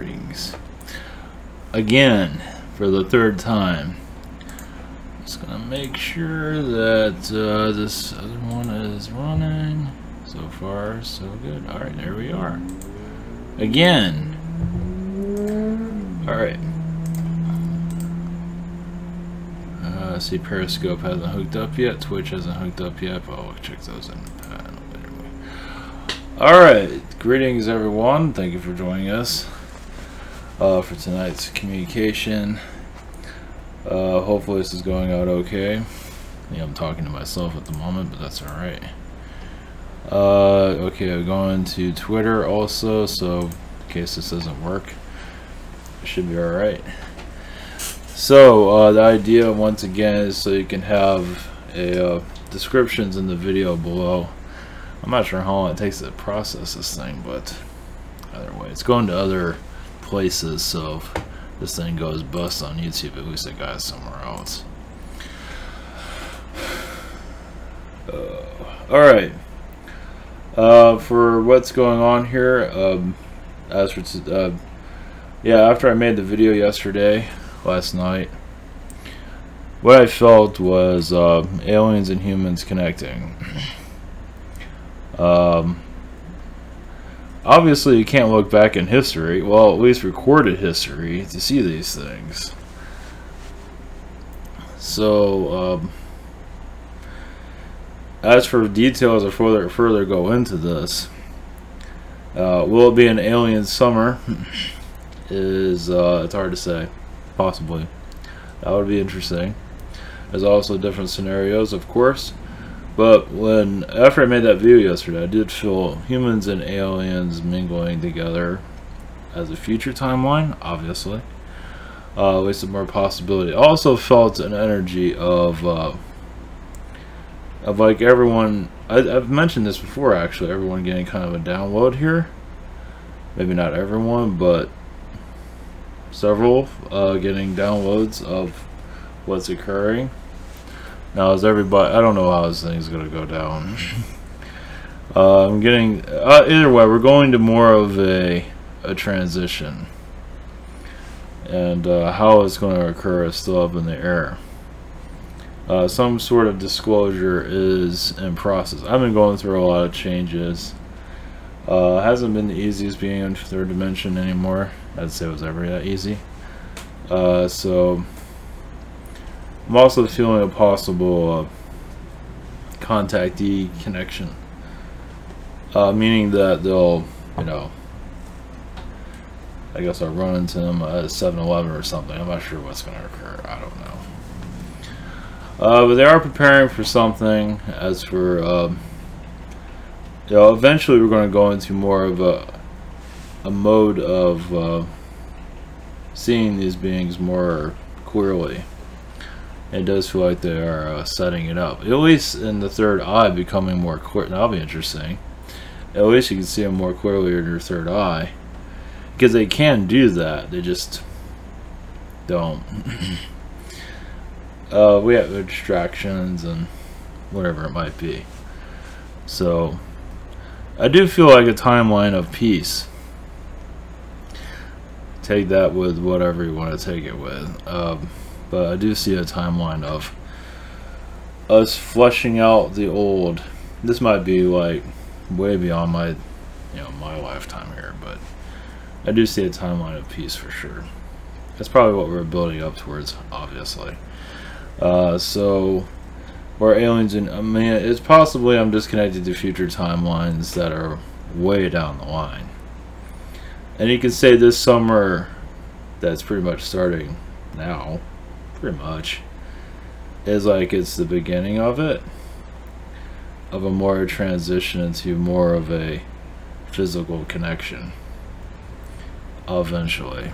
Greetings. Again, for the third time. Just gonna make sure that this other one is running. So far, so good. Alright, there we are. Again. Alright. See, Periscope hasn't hooked up yet. Twitch hasn't hooked up yet. But I'll check those in. Alright, greetings everyone. Thank you for joining us for tonight's communication. Hopefully this is going out okay. Yeah, I'm talking to myself at the moment, but that's alright. Okay, I'm going to Twitter also, so in case this doesn't work, it should be alright. So, the idea once again is so you can have a descriptions in the video below. I'm not sure how long it takes to process this thing, but either way, it's going to other places, so if this thing goes bust on YouTube, at least it got it somewhere else. Alright. For what's going on here, as for yeah, after I made the video yesterday, last night, what I felt was aliens and humans connecting. Obviously you can't look back in history, well, at least recorded history, to see these things. So as for details or further go into this, will it be an alien summer? It's hard to say. Possibly. That would be interesting. There's also different scenarios, of course. But after I made that video yesterday, I did feel humans and aliens mingling together as a future timeline, obviously. At least a more possibility. I also felt an energy of like everyone, I've mentioned this before actually, everyone getting kind of a download here. Maybe not everyone, but several getting downloads of what's occurring. Now, is everybody? I don't know how this thing's gonna go down. I'm getting either way. We're going to more of a transition, and how it's going to occur is still up in the air. Some sort of disclosure is in process. I've been going through a lot of changes. Hasn't been the easiest being in third dimension anymore. I'd say it was ever that easy. So I'm also feeling a possible contactee connection, meaning that they'll, you know, I guess I'll run into them at 7-Eleven or something. I'm not sure what's going to occur. I don't know. But they are preparing for something. As for, you know, eventually we're going to go into more of a mode of seeing these beings more clearly. It does feel like they are setting it up, at least in the third eye, becoming more clear. That'll be interesting. At least you can see them more clearly in your third eye, because they can do that. They just don't. We have distractions and whatever it might be. So I do feel like a timeline of peace. Take that with whatever you want to take it with. But I do see a timeline of us fleshing out the old. This might be like way beyond my, you know, my lifetime here, but I do see a timeline of peace for sure. That's probably what we're building up towards, obviously. So, we're aliens, and I mean, it's possibly I'm disconnected to future timelines that are way down the line. And you can say this summer, that's pretty much starting now, pretty much, is like it's the beginning of it, of a more transition into more of a physical connection eventually.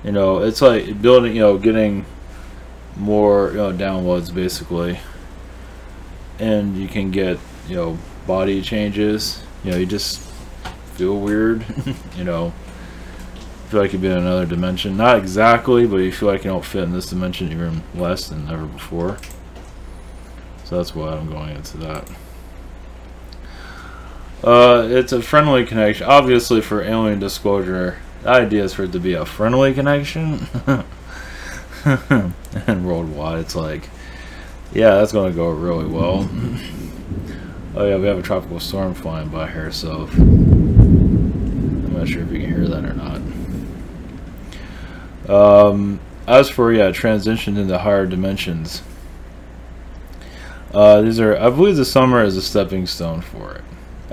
You know, it's like building, you know, getting more, you know, downloads basically, and you can get, you know, body changes. You know, you just feel weird. You know, feel like you'd be in another dimension. Not exactly, but you feel like you don't fit in this dimension even less than ever before. So that's why I'm going into that. It's a friendly connection. Obviously, for alien disclosure, The idea is for it to be a friendly connection. And worldwide, it's like, yeah, that's going to go really well. Oh yeah, we have a tropical storm flying by here, so I'm not sure if you can hear that or not. As for, yeah, transition into higher dimensions. These are, I believe the summer is a stepping stone for it.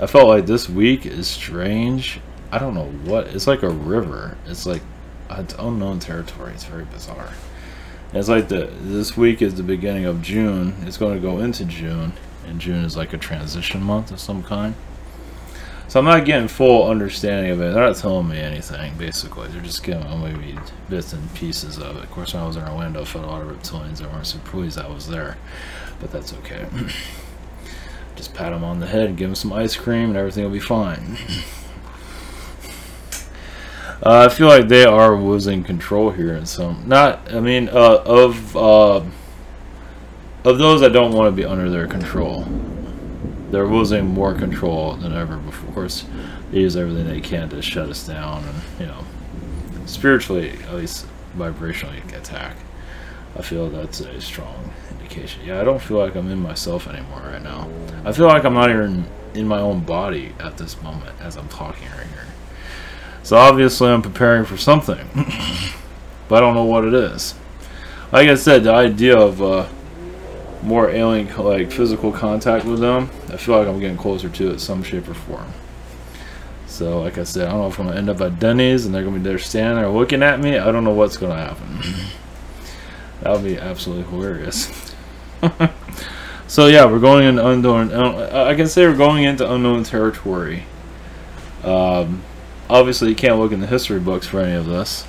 I felt like this week is strange. I don't know what, it's like a river. It's like, it's unknown territory. It's very bizarre. And it's like this week is the beginning of June. It's going to go into June. And June is like a transition month of some kind. So I'm not getting full understanding of it. They're not telling me anything, basically. They're just giving me maybe bits and pieces of it. Of course, when I was in Orlando, I felt a lot of reptilians that weren't so pleased I was there. But that's okay. Just pat them on the head and give them some ice cream and everything will be fine. I feel like they are losing control here in some... Not, I mean, of those that don't want to be under their control. They're losing more control than ever before. Of course, they use everything they can to shut us down and, you know, spiritually, at least vibrationally, attack. I feel that's a strong indication. Yeah, I don't feel like I'm in myself anymore right now. I feel like I'm not even in my own body at this moment as I'm talking right here. So obviously I'm preparing for something. But I don't know what it is. Like I said, the idea of more alien, like, physical contact with them, I feel like I'm getting closer to it some shape or form. So, like I said, I don't know if I'm going to end up at Denny's and they're going to be there standing there looking at me. I don't know what's going to happen. That would be absolutely hilarious. So, yeah, we're going into unknown... I can say we're going into unknown territory. Obviously, you can't look in the history books for any of this.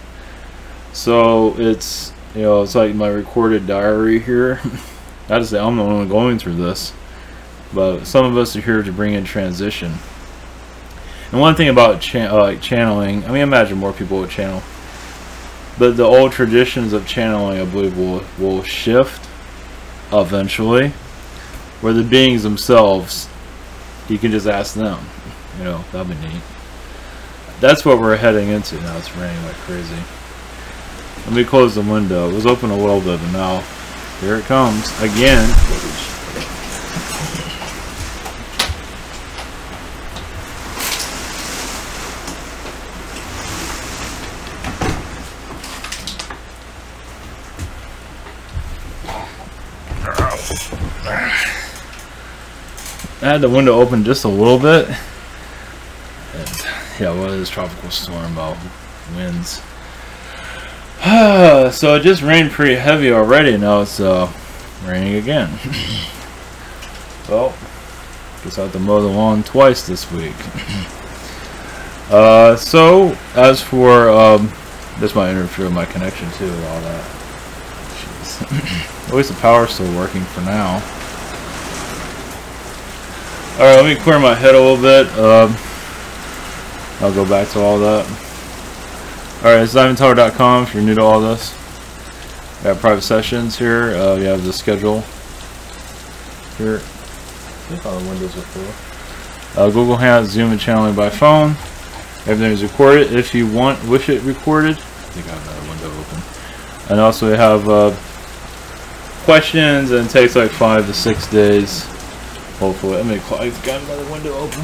So, it's, you know, it's like my recorded diary here. I just say I'm the only one going through this, but some of us are here to bring in transition. And one thing about channeling, I mean, imagine more people would channel, but the old traditions of channeling, I believe, will shift eventually, where the beings themselves, you can just ask them. You know, that'd be neat. That's what we're heading into now. It's raining like crazy. Let me close the window. It was open a little bit, but now here it comes again. I had the window open just a little bit. And, yeah, what is tropical storm about winds? So it just rained pretty heavy already. Now it's raining again. Well, guess I have to mow the lawn twice this week. So as for this might interfere with my connection too and all that. Jeez. At least the power's still working for now. Alright, let me clear my head a little bit. I'll go back to all that. Alright, it's DiamondTower.com if you're new to all this. We have private sessions here. We have the schedule here. I think all the windows are full. Google Hangout, Zoom, and channeling by phone. Everything is recorded. If you wish it recorded. I think I have another window open. And also we have questions, and it takes like 5 to 6 days. Hopefully. I've got another window open.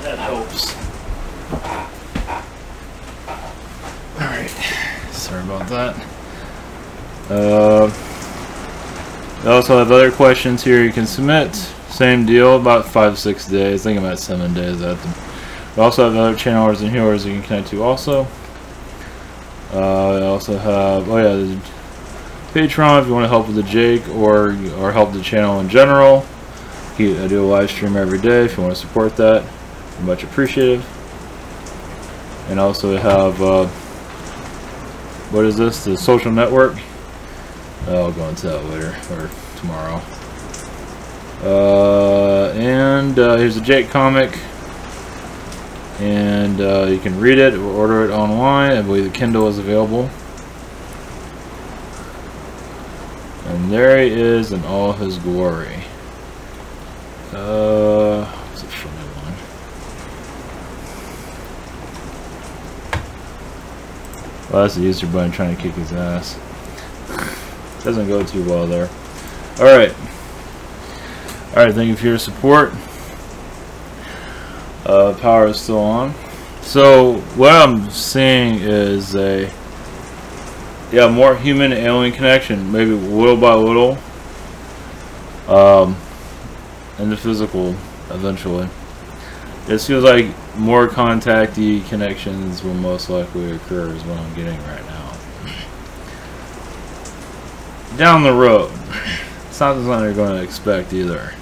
That helps. Alright. Sorry about that. We also have other questions here you can submit. Same deal, about 5 to 6 days. I think I'm at 7 days at them. We also have other channelers and healers you can connect to also. We also have, oh yeah, there's Patreon if you want to help with the Jake or help the channel in general. I do a live stream every day if you want to support that. I'm much appreciative. And also we have, what is this? The social network. I'll go into that later or tomorrow. And here's a Jake comic. And you can read it or order it online. I believe the Kindle is available. And there he is in all his glory. Is it Well, that's the user button trying to kick his ass. Doesn't go too well there. Alright. Alright, thank you for your support. Power is still on. So, what I'm seeing is a more human-alien connection, maybe little by little, and the physical eventually. It feels like more contactee connections will most likely occur is what I'm getting right now. Down the road. It's not something you're going to expect either.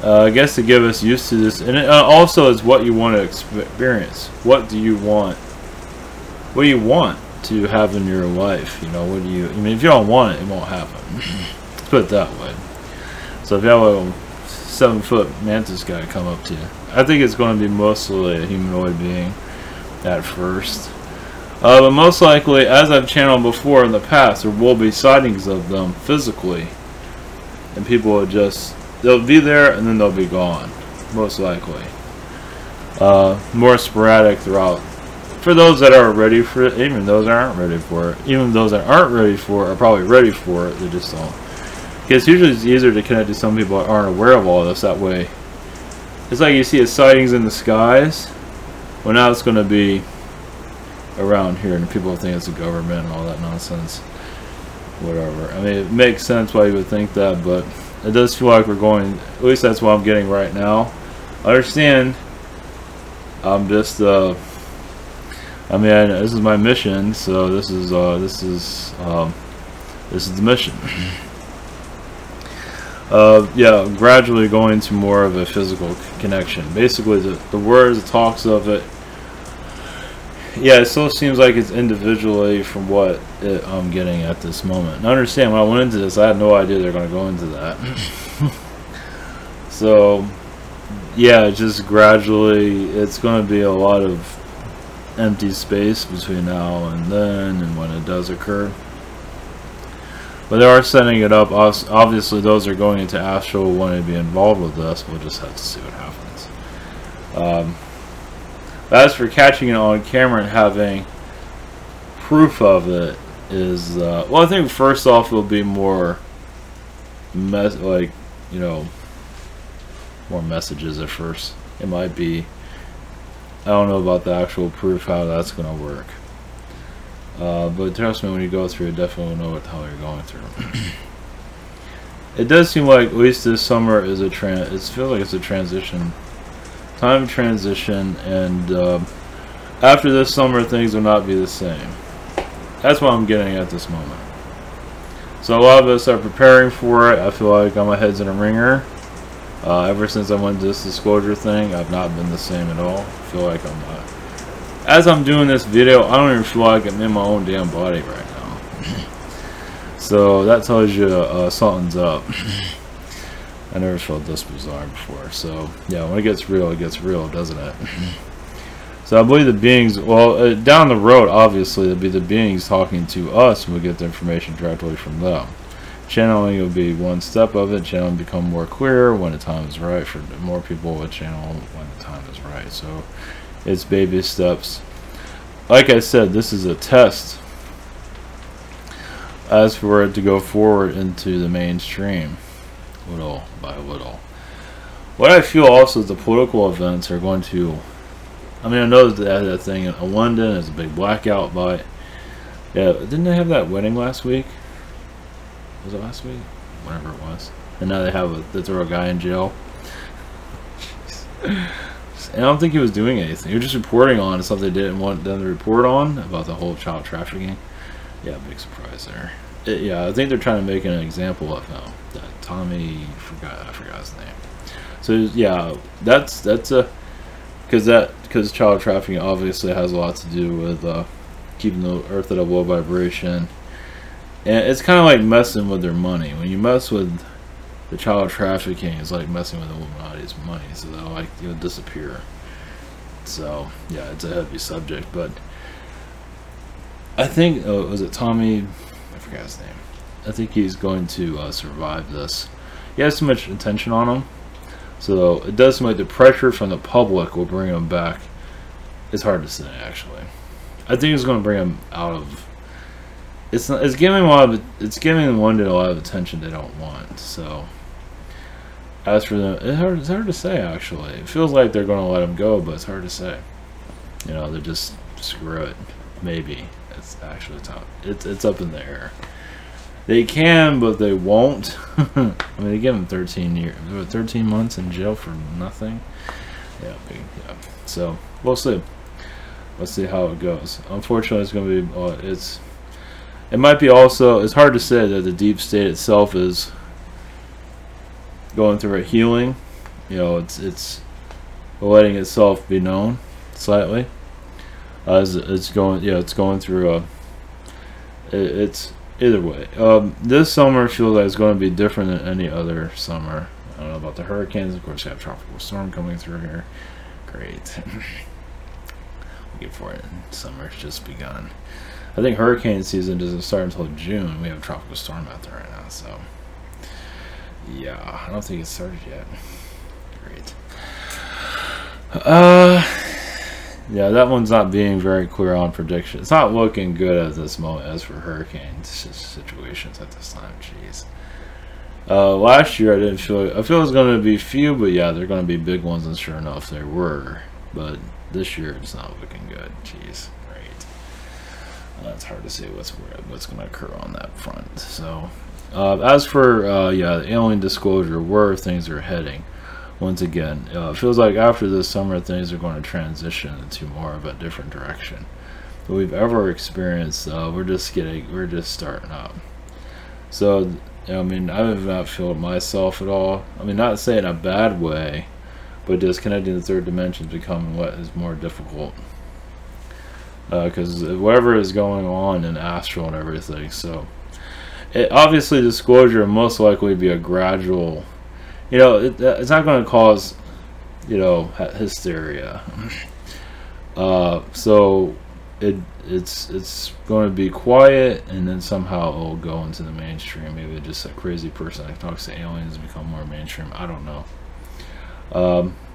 I guess to give us used to this, and it also is what you want to experience. What do you want? What do you want to have in your life? You know, what do you? I mean, if you don't want it, it won't happen. Let's put it that way. So if you have a 7-foot mantis guy come up to you, I think it's going to be mostly a humanoid being at first. But most likely, as I've channeled before in the past, there will be sightings of them physically, and people will just. They'll be there and then they'll be gone, most likely. More sporadic throughout. For those that are ready for it, even those that aren't ready for it. Even those that aren't ready for it are probably ready for it, they just don't. Because usually it's easier to connect to some people that aren't aware of all this, that way. It's like you see a sightings in the skies, well now it's going to be around here and people think it's the government and all that nonsense. Whatever. I mean, it makes sense why you would think that, but it does feel like we're going, at least that's what I'm getting right now. I understand, I'm just, I mean, this is my mission, so this is the mission. Yeah, gradually going to more of a physical connection. Basically, the words, the talks of it, yeah, it still seems like it's individually from what I'm getting at this moment. And I understand, when I went into this, I had no idea they're going to go into that. So, yeah, just gradually, it's going to be a lot of empty space between now and then, and when it does occur. But they are setting it up. Obviously, those are going into astral wanting to be involved with this. We'll just have to see what happens. As for catching it on camera and having proof of it is, well, I think first off it'll be more, like, you know, more messages at first. It might be, I don't know about the actual proof how that's going to work. But trust me, when you go through it, definitely know what the hell you're going through. It does seem like at least this summer is a it feels like it's a transition. Time transition, and after this summer things will not be the same. That's what I'm getting at this moment. So a lot of us are preparing for it. I feel like my head's in a ringer. Ever since I went to this disclosure thing, I've not been the same at all. I feel like I'm not. As I'm doing this video, I don't even feel like I'm in my own damn body right now. So that tells you something's up. I never felt this bizarre before. So yeah, when it gets real, doesn't it? So I believe the beings, well, down the road, obviously, there'll be the beings talking to us, and we'll get the information directly from them. Channeling will be one step of it. Channeling will become more clear when the time is right. For more people will channel when the time is right. So it's baby steps. Like I said, this is a test. As for it to go forward into the mainstream, little by little. What I feel also is the political events are going to, I mean, I know that thing in London is a big blackout, but yeah, didn't they have that wedding last week? Was it last week? Whatever it was. And now they throw a guy in jail. And I don't think he was doing anything. He was just reporting on something they didn't want them to report on about the whole child trafficking. Yeah, big surprise there. Yeah, I think they're trying to make an example of him. That Tommy, I forgot his name. So yeah, that's a because child trafficking obviously has a lot to do with keeping the earth at a low vibration, and it's kind of like messing with their money. When you mess with the child trafficking, it's like messing with the Illuminati's money, so they'll like disappear. So yeah, it's a heavy subject, but I think was it Tommy? I forgot his name. I think he's going to survive this. He has too much attention on him, so it does seem like the pressure from the public will bring him back. It's hard to say, actually. I think it's going to bring them out of. It's not, it's giving a lot of, it's giving London a lot of attention they don't want. So as for them, it's hard to say actually. It feels like they're going to let them go, but it's hard to say. You know, they're just screw it. Maybe it's actually top. It's up in the air. They can, but they won't. I mean, they give them 13 months in jail for nothing. Yeah, yeah. So we'll see. Let's see how it goes. Unfortunately, it's going to be. It might be also. It's hard to say that the deep state itself is going through a healing. You know, it's letting itself be known slightly. As it's going, yeah, it's going through a. It's either way. This summer feels like it's going to be different than any other summer. I don't know about the hurricanes. Of course, we have tropical storm coming through here. Great. We'll get for it. Summer's just begun. I think hurricane season doesn't start until June. We have a tropical storm out there right now, so yeah, I don't think it started yet. Great. Yeah, that one's not being very clear on prediction. It's not looking good at this moment as for hurricane situations at this time. Jeez. Last year I didn't feel. I feel it's going to be few, but yeah, they're going to be big ones, and sure enough, they were. But this year it's not looking good. Jeez, great. It's hard to say what's going to occur on that front. So, as for yeah, the alien disclosure, where things are heading. Once again, it feels like after this summer things are going to transition into more of a different direction than we've ever experienced. We're just starting up. So, I mean, I have not felt myself at all. I mean, not saying in a bad way, but just connecting the third dimension is becoming what is more difficult. Because whatever is going on in astral and everything. So, obviously, disclosure most likely be a gradual. You know, it's not going to cause, you know, hysteria. So it's going to be quiet, and then somehow it'll go into the mainstream. Maybe just a crazy person that talks to aliens become more mainstream. I don't know.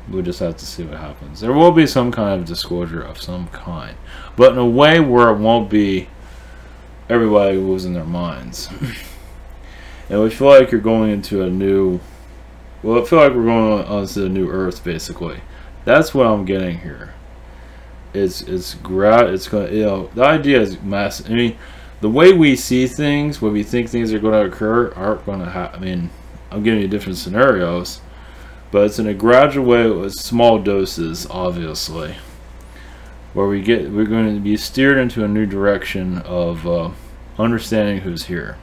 We'll just have to see what happens. There will be some kind of disclosure of some kind, but in a way where it won't be everybody losing their minds. And we feel like you're going into a new. Well, I feel like we're going on to the new Earth, basically. That's what I'm getting here. It's going. You know, the idea is massive. I mean, the way we see things, when we think things are going to occur, aren't going to happen. I mean, I'm giving you different scenarios, but it's in a gradual way with small doses, obviously, where we're going to be steered into a new direction of understanding who's here.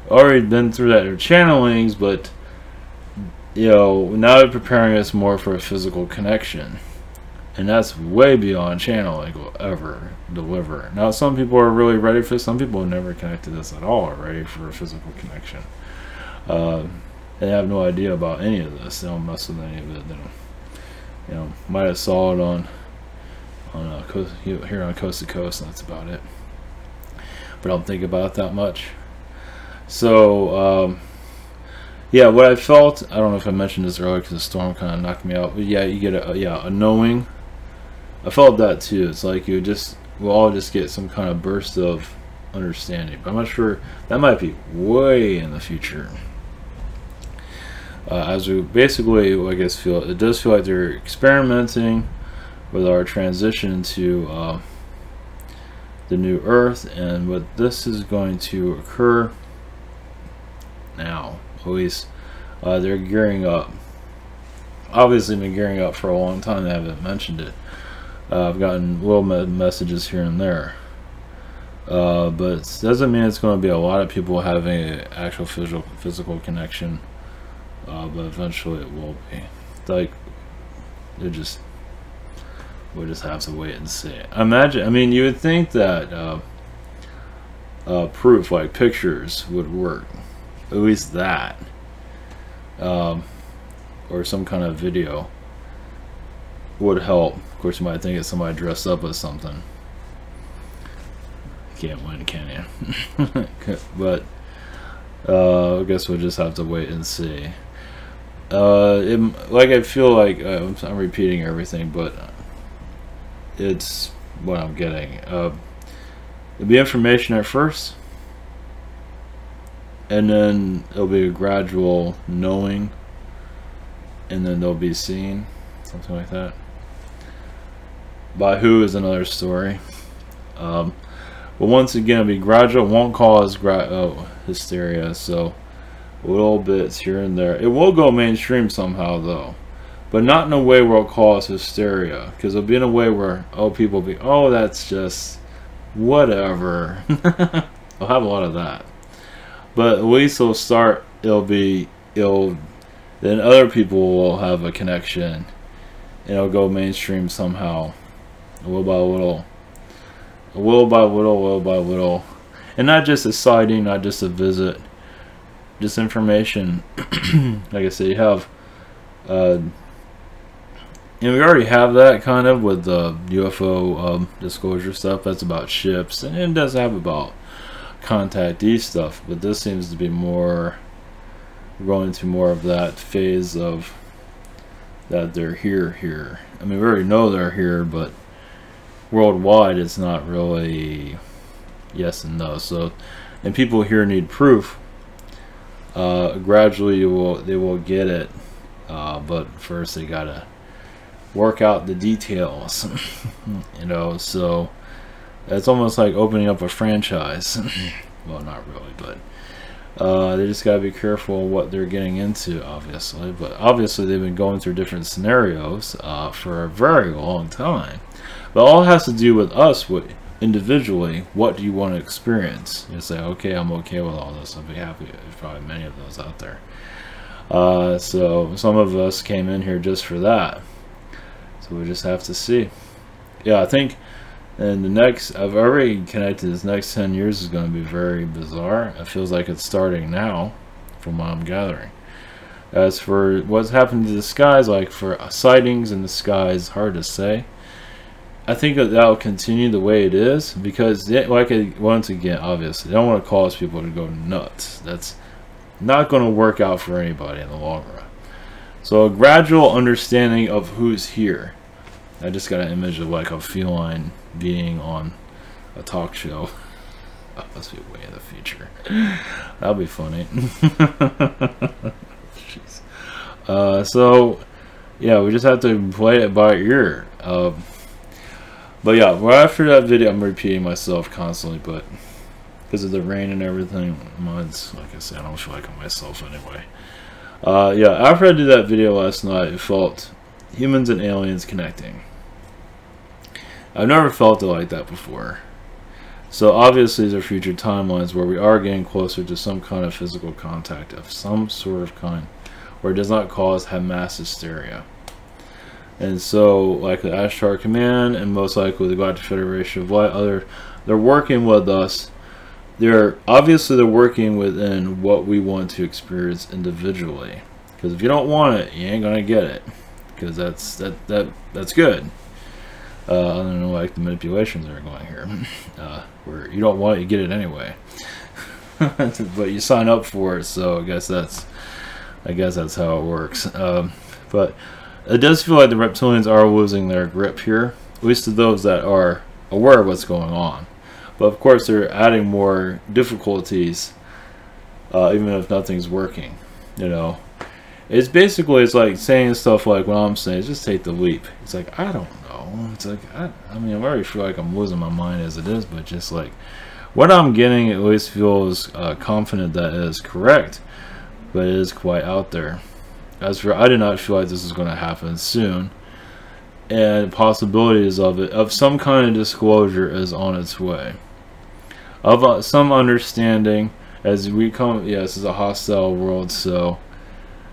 Already been through that channelings, but. You know, now they're preparing us more for a physical connection, and that's way beyond channeling will ever deliver. Now, some people are really ready for this. Some people have never connected this at all are ready for a physical connection. They have no idea about any of this. They don't mess with any of it. They don't, you know, might have saw it on here on Coast to Coast, and that's about it. But I don't think about it that much. So. Yeah, what I felt, I don't know if I mentioned this earlier because the storm kind of knocked me out, but yeah, you get a knowing. I felt that too. It's like we'll all just get some kind of burst of understanding. But I'm not sure, that might be way in the future. As we basically, I guess, it does feel like they're experimenting with our transition to the new Earth, and what this is going to occur now. At least they're gearing up. Obviously been gearing up for a long time. They haven't mentioned it. I've gotten little messages here and there, but it doesn't mean it's going to be a lot of people having an actual physical connection, but eventually it will be. Like, we'll just have to wait and see. I mean, you would think that proof like pictures would work. At least that, or some kind of video would help. Of course, you might think it's somebody dressed up as something. You can't win, can you? But I guess we'll just have to wait and see. Like I feel like I'm repeating everything, but it's what I'm getting. It'll be information at first, and then it'll be a gradual knowing, and then they'll be seen, something like that. By who is another story. But once again, it'll be gradual. It won't cause hysteria. So little bits here and there. It will go mainstream somehow, though, but not in a way where it'll cause hysteria. Because it'll be in a way where people will be, oh, that's just whatever. I'll have a lot of that. But at least it'll start. Then other people will have a connection, and it'll go mainstream somehow, little by little, little by little, little by little, and not just a sighting, not just a visit, just information. Like I said, you have, and we already have that kind of with the UFO disclosure stuff. That's about ships, and it does have about contactee stuff, but this seems to be more going to more of that phase of that they're here. I mean, we already know they're here, but worldwide it's not really yes and no. So, and people here need proof. Gradually they will get it, but first they gotta work out the details. You know, so it's almost like opening up a franchise. Well, not really, but they just gotta be careful what they're getting into, obviously. But obviously they've been going through different scenarios for a very long time. But all has to do with us, individually, what do you want to experience? You say, okay, I'm okay with all this. I'll be happy. There's probably many of those out there. So some of us came in here just for that. So we just have to see. Yeah, I think and the next, I've already connected, this next 10 years is going to be very bizarre. It feels like it's starting now, from what I'm gathering. As for what's happened to the skies, like for sightings in the skies, hard to say. I think that will continue the way it is, because once again, obviously, they don't want to cause people to go nuts. That's not going to work out for anybody in the long run. So a gradual understanding of who's here. I just got an image of like a feline being on a talk show. Oh, must be way in the future. That'll be funny. Jeez. So yeah, we just have to play it by ear. But yeah, right after that video, I'm repeating myself constantly, but because of the rain and everything, mine's, like I said, I don't feel like I'm myself anyway. Yeah, after I did that video last night, it felt humans and aliens connecting. I've never felt it like that before. So obviously there are future timelines where we are getting closer to some kind of physical contact of some sort of kind, where it does not cause mass hysteria. And so, like the Ashtar Command and most likely the Galactic Federation of Light, they're working with us. They're working within what we want to experience individually. Because if you don't want it, you ain't gonna get it. Because that's good. Other than like the manipulations that are going here, where you don't want it, you get it anyway. But you sign up for it, so I guess that's how it works. But it does feel like the reptilians are losing their grip here, at least to those that are aware of what's going on. But of course, they're adding more difficulties, even if nothing's working. You know, it's like saying stuff like what I'm saying. Just take the leap. It's like, I don't know. It's like I mean, I already feel like I'm losing my mind as it is, but just like what I'm getting, at least feels confident that it is correct, but it is quite out there. As for, I did not feel like this is going to happen soon, and possibilities of some kind of disclosure is on its way, of some understanding as we come. Yeah, this is a hostile world, so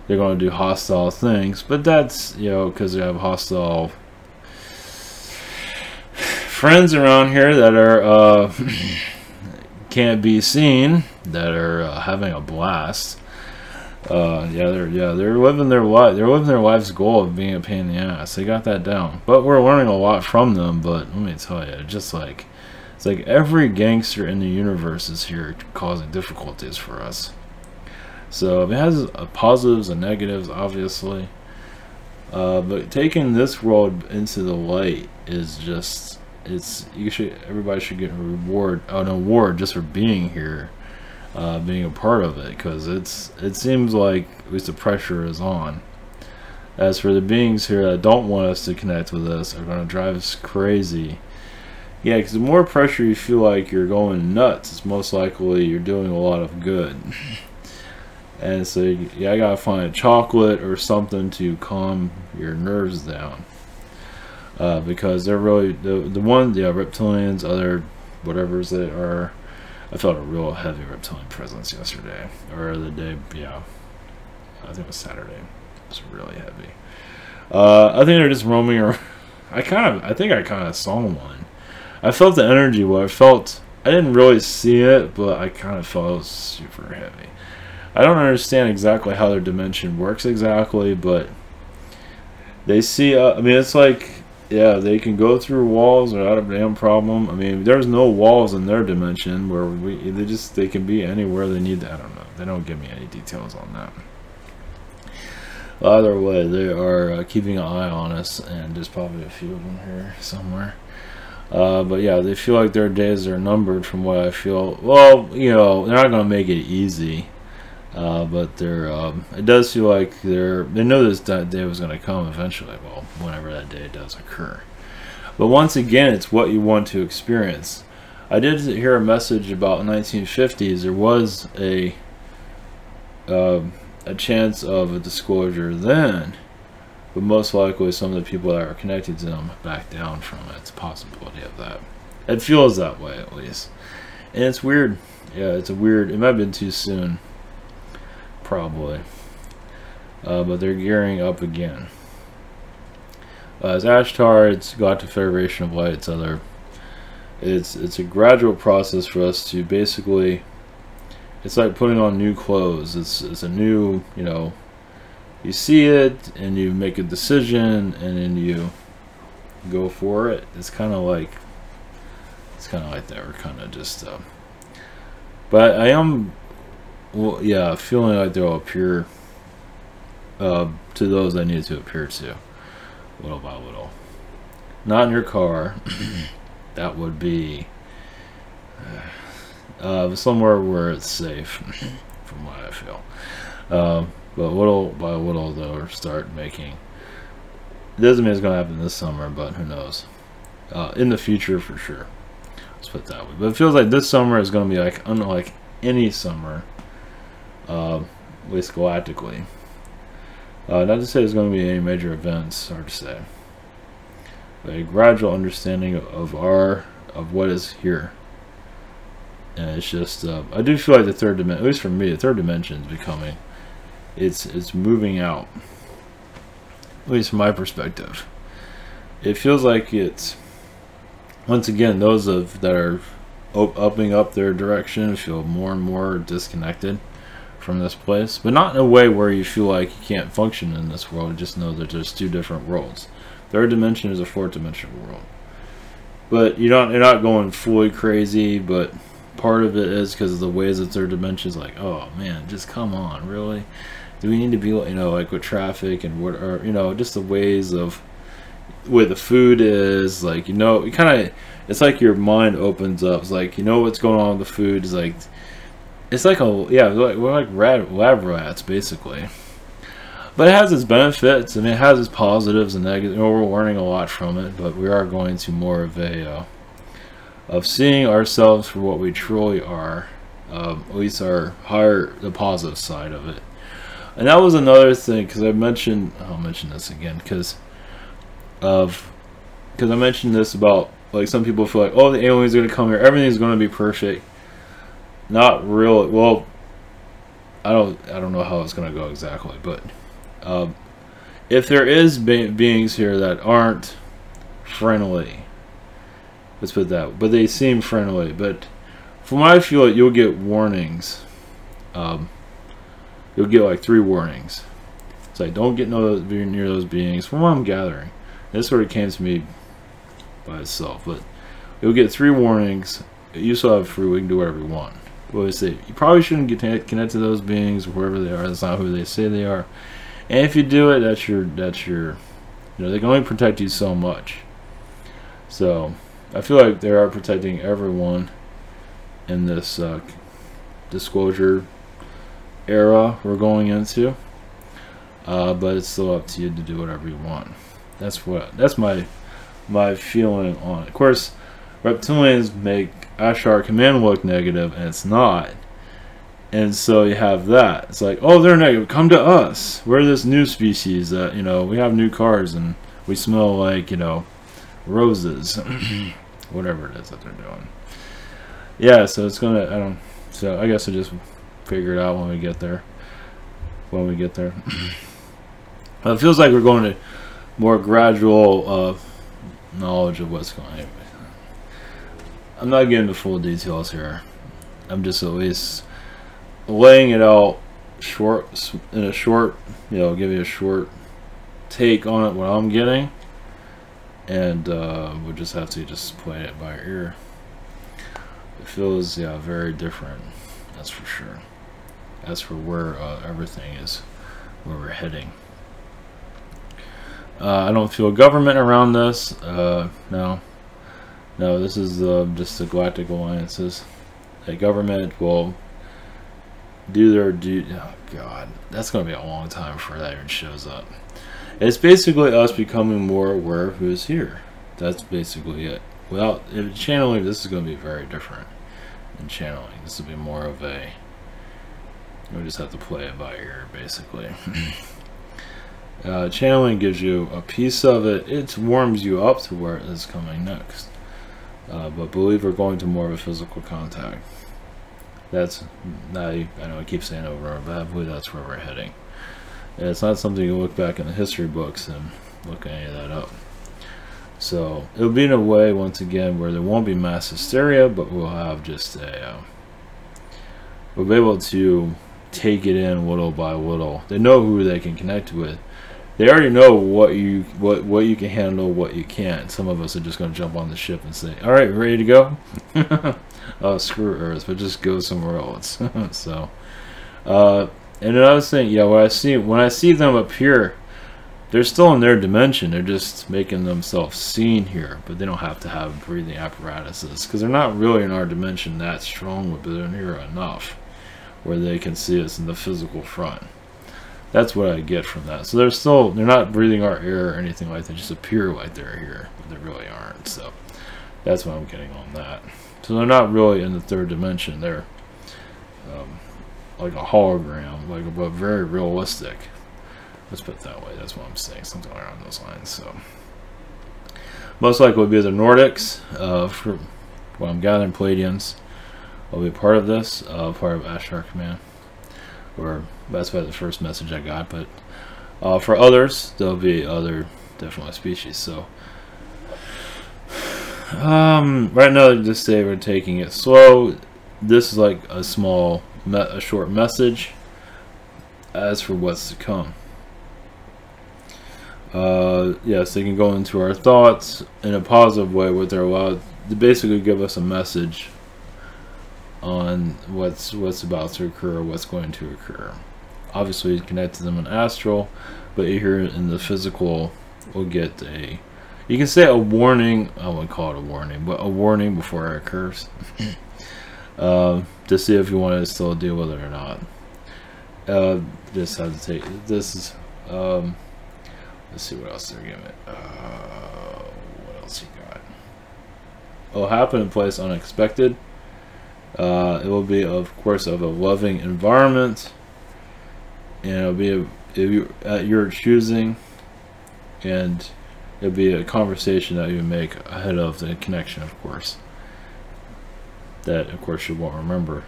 they're going to do hostile things, but that's, you know, because they have hostile friends around here that are can't be seen, that are having a blast. They're living their life. They're living their life's goal of being a pain in the ass. They got that down. But we're learning a lot from them. But let me tell you, it's like every gangster in the universe is here causing difficulties for us. So it has positives and negatives, obviously. But taking this world into the light is just, everybody should get an award just for being here, being a part of it, because it seems like at least the pressure is on. As for the beings here that don't want us to connect with us, are going to drive us crazy. Yeah, because the more pressure you feel like you're going nuts, it's most likely you're doing a lot of good. And so, yeah, I gotta find chocolate or something to calm your nerves down. Because they're really, the reptilians, other whatevers they are. I felt a real heavy reptilian presence yesterday. Or the day, yeah. I think it was Saturday. It was really heavy. I think they're just roaming around. I think I kind of saw one. I felt the energy. I didn't really see it, but I kind of felt it was super heavy. I don't understand exactly how their dimension works exactly, but they see, I mean, it's like, yeah, they can go through walls without a damn problem. I mean, there's no walls in their dimension where they can be anywhere they need to. I don't know. They don't give me any details on that. Either way, they are keeping an eye on us, and there's probably a few of them here somewhere. But yeah, they feel like their days are numbered from what I feel. Well, you know, they're not going to make it easy. But it does feel like they know that day was going to come eventually. Well, whenever that day does occur. But once again, it's what you want to experience. I did hear a message about 1950s. There was a chance of a disclosure then, but most likely some of the people that are connected to them back down from it. It's a possibility of that. It feels that way, at least. And it's weird. Yeah, it's a weird. It might have been too soon. Probably. But they're gearing up again. As Ashtar, it's Galactic Federation of Light. It's a gradual process for us to basically. It's like putting on new clothes. It's a new, you know. You see it and you make a decision and then you go for it. It's kind of like that. We're kind of just. But I am. Well, yeah, feeling like they'll appear to those I need to appear to, little by little. Not in your car. That would be somewhere where it's safe, from what I feel. But little by little, they'll start making. It doesn't mean it's going to happen this summer, but who knows? In the future, for sure. Let's put it that way. But it feels like this summer is going to be like unlike any summer. At least galactically. Not to say there's going to be any major events, hard to say. But a gradual understanding of what is here. And it's just, I do feel like the third dimension, at least for me, the third dimension is becoming, it's moving out. At least from my perspective. It feels like it's, once again, those that are upping up their direction feel more and more disconnected from this place, but not in a way where you feel like you can't function in this world. Just know that there's two different worlds. Third dimension is a fourth dimensional world, but you're not going fully crazy. But part of it is because of the ways of third dimension is like, oh man, just come on, really? Do we need to be, you know, like with traffic and what, or you know, just the ways of where the food is, like, you know, you kind of, it's like your mind opens up. It's like, you know what's going on with the food. Is like. It's like we're like lab rats, basically. But it has its benefits. I mean, it has its positives and negatives. You know, we're learning a lot from it, but we are going to more of a of seeing ourselves for what we truly are. At least the positive side of it. And that was another thing, because I'll mention this again, because I mentioned this about, like, some people feel like, oh, the aliens are going to come here, everything's going to be perfect. Not really. Well, I don't know how it's going to go exactly, but if there is beings here that aren't friendly, let's put that, but they seem friendly, but from what I feel, like, you'll get warnings. You'll get like 3 warnings. It's like, don't get near those beings. From what I'm gathering, this sort of came to me by itself, but you'll get 3 warnings. You still have free. We can do whatever you want. What we say, you probably shouldn't get connected to those beings, wherever they are. That's not who they say they are. And if you do it, that's your, you know, they can only protect you so much. So, I feel like they are protecting everyone in this disclosure era we're going into. But it's still up to you to do whatever you want. That's my feeling on it. Of course, reptilians make Ashtar Command look negative, and it's not. And so you have that. It's like, oh, they're negative. Come to us. We're this new species that, you know, we have new cars and we smell like, you know, roses. Whatever it is that they're doing. Yeah, so it's gonna, so I guess I'll just figure it out when we get there. It feels like we're going to more gradual knowledge of what's going on. Anyway, I'm not getting the full details here. I'm just at least laying it out in a short, you know, give you a short take on it, what I'm getting, and we'll just have to just play it by ear. It feels, yeah, very different, that's for sure. As for where everything is, where we're heading. I don't feel government around this. No, this is just the Galactic Alliances. The government will do their oh god, that's going to be a long time before that even shows up. It's basically us becoming more aware of who's here. That's basically it. Without channeling, this is going to be very different. In channeling, this will be more of a, we just have to play it by ear, basically. Channeling gives you a piece of it. It warms you up to where it is coming next. But believe we're going to more of a physical contact. That's, I know I keep saying over and over, but I believe that's where we're heading. And it's not something you look back in the history books and look any of that up. So it'll be in a way, once again, where there won't be mass hysteria, but we'll have just a, we'll be able to take it in little by little. They know who they can connect with. They already know what you can handle, what you can't. Some of us are just going to jump on the ship and say, "All right, ready to go?" Oh, screw Earth, but just go somewhere else. So, and another thing, yeah, when I see them appear, they're still in their dimension. They're just making themselves seen here, but they don't have to have breathing apparatuses because they're not really in our dimension that strong, but they're here enough where they can see us in the physical front. That's what I get from that. So they're not breathing our air or anything like that. They just appear like they're here, but they really aren't. So that's what I'm getting on that. So they're not really in the third dimension. They're like a hologram, but very realistic. Let's put it that way. That's what I'm saying. Something around those lines. So most likely would be the Nordics. For what I'm gathering, Palladians will be part of this, part of Ashtar Command. Or that's by the first message I got, but for others, there'll be other definitely species. So right now, just say we're taking it slow. This is like a short message. As for what's to come, yes, they can go into our thoughts in a positive way, what they're allowed to basically give us a message on what's about to occur, what's going to occur. Obviously, you connect to them in astral, but here in the physical, we'll get a, you can say a warning. I wouldn't call it a warning, but a warning before it occurs. To see if you want to still deal with it or not. Just have to take this is. Let's see what else they're giving it. What else you got? It'll happen in place unexpected. It will be, of course, of a loving environment, and it'll be at your choosing, and it'll be a conversation that you make ahead of the connection, of course. That, of course, you won't remember.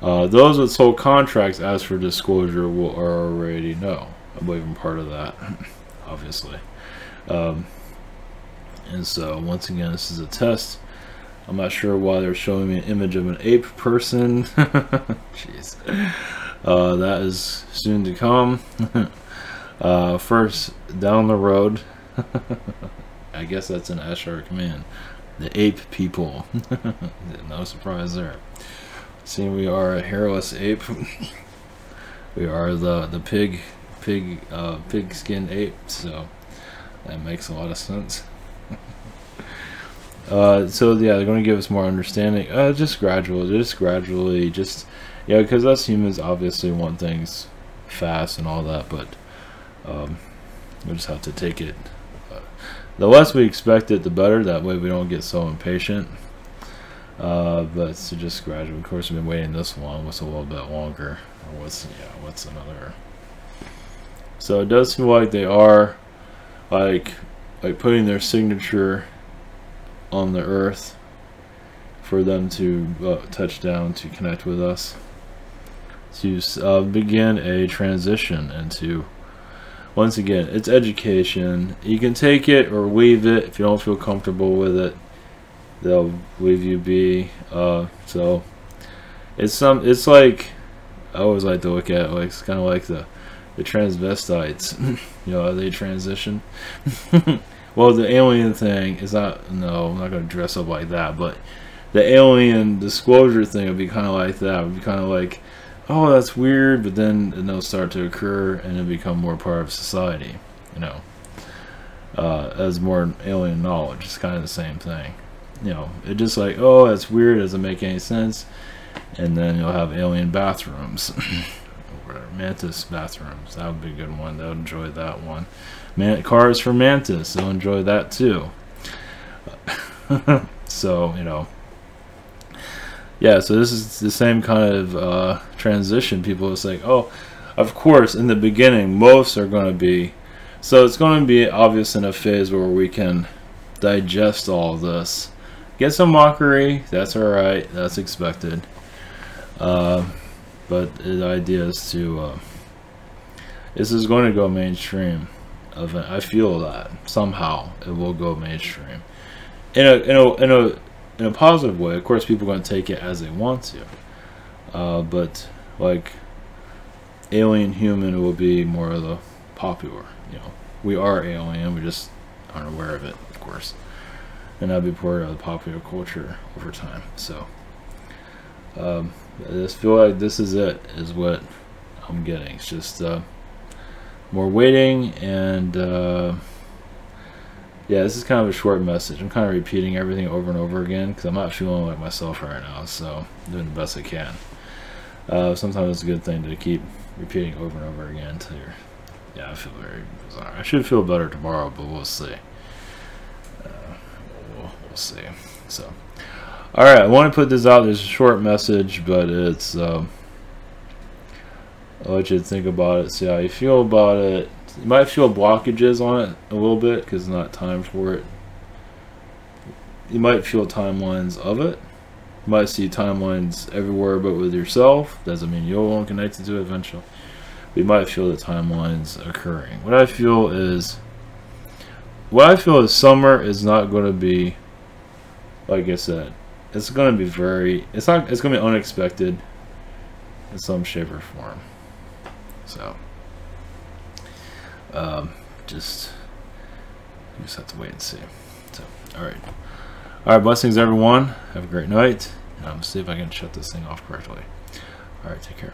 Those with soul contracts, as for disclosure, will already know. I believe I'm part of that, obviously. And so, once again, this is a test. I'm not sure why they're showing me an image of an ape person. Jeez. That is soon to come. First, down the road. I guess that's an Ashtar Command. The ape people. No surprise there. See, we are a hairless ape. We are the pig-skinned ape, so that makes a lot of sense. So yeah, they're going to give us more understanding. Just gradually, yeah, because us humans obviously want things fast and all that, but we just have to take it. The less we expect it, the better. That way we don't get so impatient. But it's just gradual. Of course, we've been waiting this long. What's a little bit longer? Or what's another? So it does feel like they are like putting their signature on the Earth for them to touch down to connect with us, to begin a transition into. Once again, it's education. You can take it or leave it. If you don't feel comfortable with it, they'll leave you be. So it's like, I always like to look at it like, it's kind of like the transvestites. You know, they transition. Well, the alien thing is not, no, I'm not going to dress up like that, but the alien disclosure thing would be kind of like that. It would be kind of like, oh, that's weird, but then they'll start to occur and it'll become more part of society, you know, as more alien knowledge. It's kind of the same thing. You know, it's just like, oh, that's weird, doesn't make any sense, and then you'll have alien bathrooms. Or mantis bathrooms. That would be a good one. They'll enjoy that one. Cars for mantis. They'll enjoy that too. So, you know. Yeah, so this is the same kind of transition. People are saying, oh, of course, in the beginning, most are going to be. So it's going to be obvious in a phase where we can digest all of this. Get some mockery. That's alright. That's expected. But the idea is to this is going to go mainstream. I feel that somehow it will go mainstream in a positive way. Of course, people are going to take it as they want to, but like alien human will be more of the popular. You know, we are alien. We just aren't aware of it, of course, and that'll be part of the popular culture over time. So. I just feel like this is it, is what I'm getting. It's just more waiting, and yeah, this is kind of a short message. I'm kind of repeating everything over and over again because I'm not feeling like myself right now, so I'm doing the best I can. Sometimes it's a good thing to keep repeating over and over again until you're, yeah, I feel very bizarre. I should feel better tomorrow, but we'll see. We'll see. So. Alright, I want to put this out. There's a short message, but it's I'll let you think about it, see how you feel about it. You might feel blockages on it a little bit because it's not time for it. You might feel timelines of it. You might see timelines everywhere but with yourself. Doesn't mean you won't connect to it eventually. But you might feel the timelines occurring. What I feel is summer is not going to be, like I said, it's going to be it's going to be unexpected in some shape or form. So, just have to wait and see. So, alright, blessings everyone. Have a great night. See if I can shut this thing off correctly. Alright, take care.